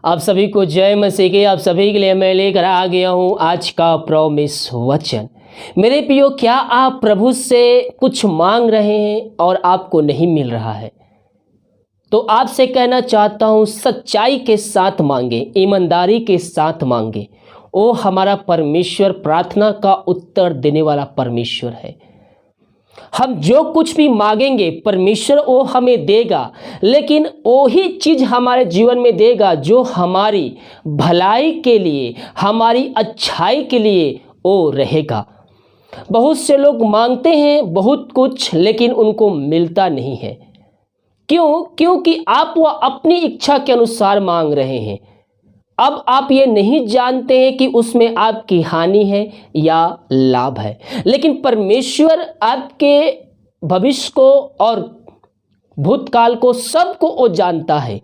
आप सभी को जय मसीह की। आप सभी के लिए मैं लेकर आ गया हूँ आज का प्रॉमिस वचन। मेरे प्रियो, क्या आप प्रभु से कुछ मांग रहे हैं और आपको नहीं मिल रहा है? तो आपसे कहना चाहता हूँ, सच्चाई के साथ मांगे, ईमानदारी के साथ मांगे। वो हमारा परमेश्वर प्रार्थना का उत्तर देने वाला परमेश्वर है। हम जो कुछ भी मांगेंगे परमेश्वर वो हमें देगा, लेकिन वही चीज़ हमारे जीवन में देगा जो हमारी भलाई के लिए, हमारी अच्छाई के लिए वो रहेगा। बहुत से लोग मांगते हैं बहुत कुछ, लेकिन उनको मिलता नहीं है। क्यों? क्योंकि आप वह अपनी इच्छा के अनुसार मांग रहे हैं। अब आप ये नहीं जानते हैं कि उसमें आपकी हानि है या लाभ है, लेकिन परमेश्वर आपके भविष्य को और भूतकाल को सबको वो जानता है।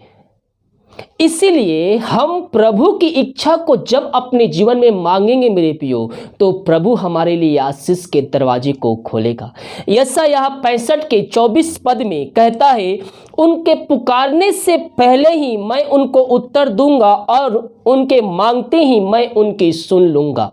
इसीलिए हम प्रभु की इच्छा को जब अपने जीवन में मांगेंगे मेरे प्रियो, तो प्रभु हमारे लिए आशीष के दरवाजे को खोलेगा। यशायाह 65 के 24 पद में कहता है, उनके पुकारने से पहले ही मैं उनको उत्तर दूंगा और उनके मांगते ही मैं उनकी सुन लूंगा।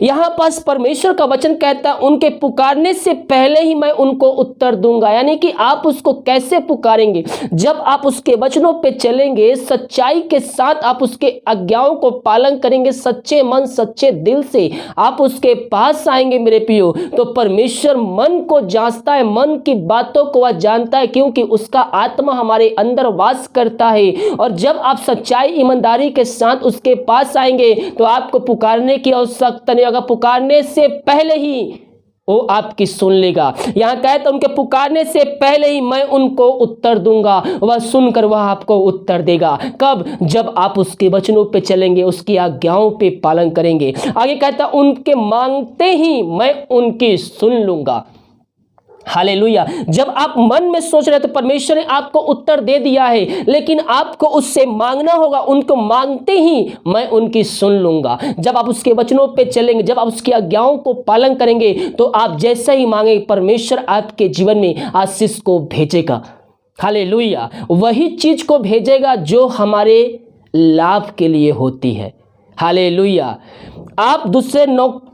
यहाँ पास परमेश्वर का वचन कहता है, उनके पुकारने से पहले ही मैं उनको उत्तर दूंगा। यानी कि आप उसको कैसे पुकारेंगे? जब आप उसके वचनों पे चलेंगे, सच्चाई के साथ आप उसके आज्ञाओं को पालन करेंगे, सच्चे मन सच्चे दिल से आप उसके पास आएंगे मेरे प्रियो, तो परमेश्वर मन को जांचता है, मन की बातों को वह जानता है, क्योंकि उसका आत्मा हमारे अंदर वास करता है। और जब आप सच्चाई ईमानदारी के साथ उसके पास आएंगे तो आपको पुकारने की आवश्यकता नहीं होगा। पुकारने से पहले ही वो आपकी सुन लेगा। यहाँ कहता उनके पुकारने से पहले ही मैं उनको उत्तर दूंगा। वह सुनकर वह आपको उत्तर देगा। कब? जब आप उसके वचनों पे चलेंगे, उसकी आज्ञाओं पे पालन करेंगे। आगे कहता उनके मांगते ही मैं उनकी सुन लूंगा। हालेलुया। जब आप मन में सोच रहे तो परमेश्वर ने आपको उत्तर दे दिया है, लेकिन आपको उससे मांगना होगा। उनको मांगते ही मैं उनकी सुन लूंगा। जब आप उसके वचनों पे चलेंगे, जब आप उसकी आज्ञाओं को पालन करेंगे, तो आप जैसे ही मांगे परमेश्वर आपके जीवन में आशीष को भेजेगा। हालेलुया। वही चीज को भेजेगा जो हमारे लाभ के लिए होती है। हालेलुया। आप दूसरे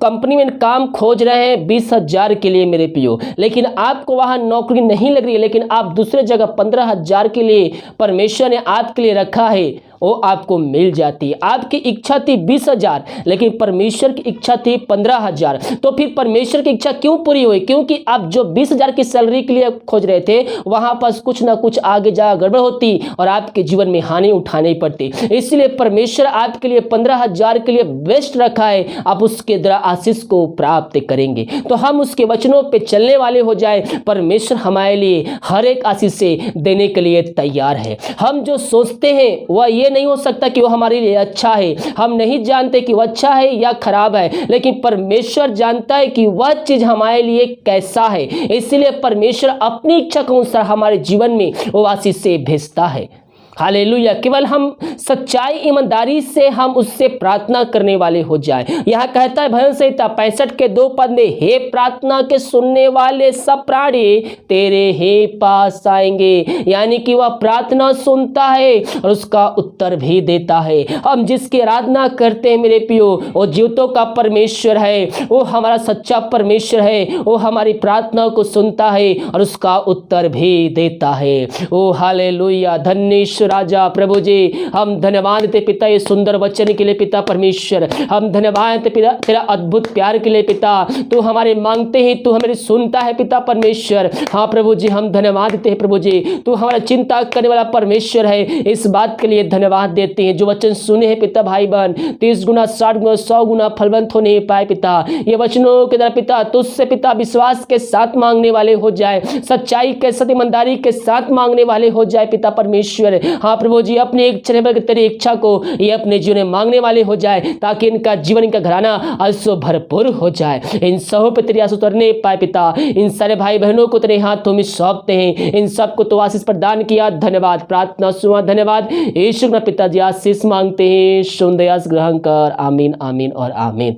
कंपनी में काम खोज रहे हैं 20,000 के लिए मेरे प्रियो, लेकिन आपको वहां नौकरी नहीं लग रही है, लेकिन आप दूसरे जगह 15,000 के लिए परमेश्वर ने आपके लिए रखा है, वो आपको मिल जाती है। आपकी इच्छा थी 20,000, लेकिन परमेश्वर की इच्छा थी 15,000। तो फिर परमेश्वर की इच्छा क्यों पूरी हुई? क्योंकि आप जो 20,000 की सैलरी के लिए खोज रहे थे, वहां पास कुछ ना कुछ आगे जा गड़बड़ होती और आपके जीवन में हानि उठानी पड़ती। इसलिए परमेश्वर आपके लिए 15,000 के लिए बेस्ट रखा है। आप उसके द्वारा आशीष को प्राप्त करेंगे। तो हम उसके वचनों पे चलने वाले हो जाए, परमेश्वर हमारे लिए हर एक आशीष से देने के लिए तैयार है। हम जो सोचते हैं वह ये नहीं हो सकता कि वो हमारे लिए अच्छा है। हम नहीं जानते कि वह अच्छा है या खराब है, लेकिन परमेश्वर जानता है कि वह चीज हमारे लिए कैसा है। इसलिए परमेश्वर अपनी इच्छा के अनुसार हमारे जीवन में वो आशीष से भेजता है। हालेलुया। केवल हम सच्चाई ईमानदारी से हम उससे प्रार्थना करने वाले हो जाए। यहाँ कहता है भजन संहिता 65 के 2 पद में, हे प्रार्थना के सुनने वाले सब प्राणी तेरे ही पास आएंगे। यानी कि वह प्रार्थना सुनता है और उसका उत्तर भी देता है। हम जिसकी आराधना करते हैं मेरे प्रियो, वो जीवतों का परमेश्वर है, वो हमारा सच्चा परमेश्वर है। वो हमारी प्रार्थना को सुनता है और उसका उत्तर भी देता है। ओ हालेलुया। धन्य राजा प्रभु जी, हम धन्यवाद देते पिता ये सुंदर वचन के लिए पिता परमेश्वर। हम धन्यवाद देते पिता तेरा अद्भुत प्यार के लिए पिता। तू हमारे मांगते ही तू हमारी सुनता है पिता परमेश्वर। हाँ प्रभु जी, हम धन्यवाद देते हैं प्रभु जी, तू हमारा चिंता करने वाला परमेश्वर है। इस बात के लिए धन्यवाद देते हैं जो वचन सुने हैं पिता भाई बहन 30 गुना 60 गुना 100 गुना फलवंत हो नहीं पाए पिता। ये वचनों के द्वारा पिता तुझसे पिता विश्वास के साथ मांगने वाले हो जाए, सच्चाई के साथ ईमानदारी के साथ मांगने वाले हो जाए पिता परमेश्वर। हाँ प्रभु जी, अपनी इच्छा तेरी इच्छा को ये अपने जीवन में मांगने वाले हो जाए, ताकि इनका जीवन इनका घराना आशीषों भरपूर हो जाए। इन सबों पे तेरी आशीष उतरने पाए पिता। इन सारे भाई बहनों को तेरे हाथों में सौंपते हैं। इन सबको तो आशीष प्रदान किया। धन्यवाद, प्रार्थना सुना। धन्यवाद यीशु के पिताजी, आशीष मांगते हैं, सुन दयास ग्रहण कर। आमीन आमीन और आमीन।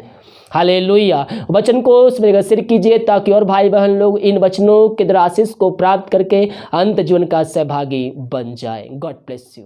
हालेलुया। वचन को मेरे सिर कीजिए, ताकि और भाई बहन लोग इन वचनों के द्वारा आशीष को प्राप्त करके अंत जीवन का सहभागी बन जाए। God bless you.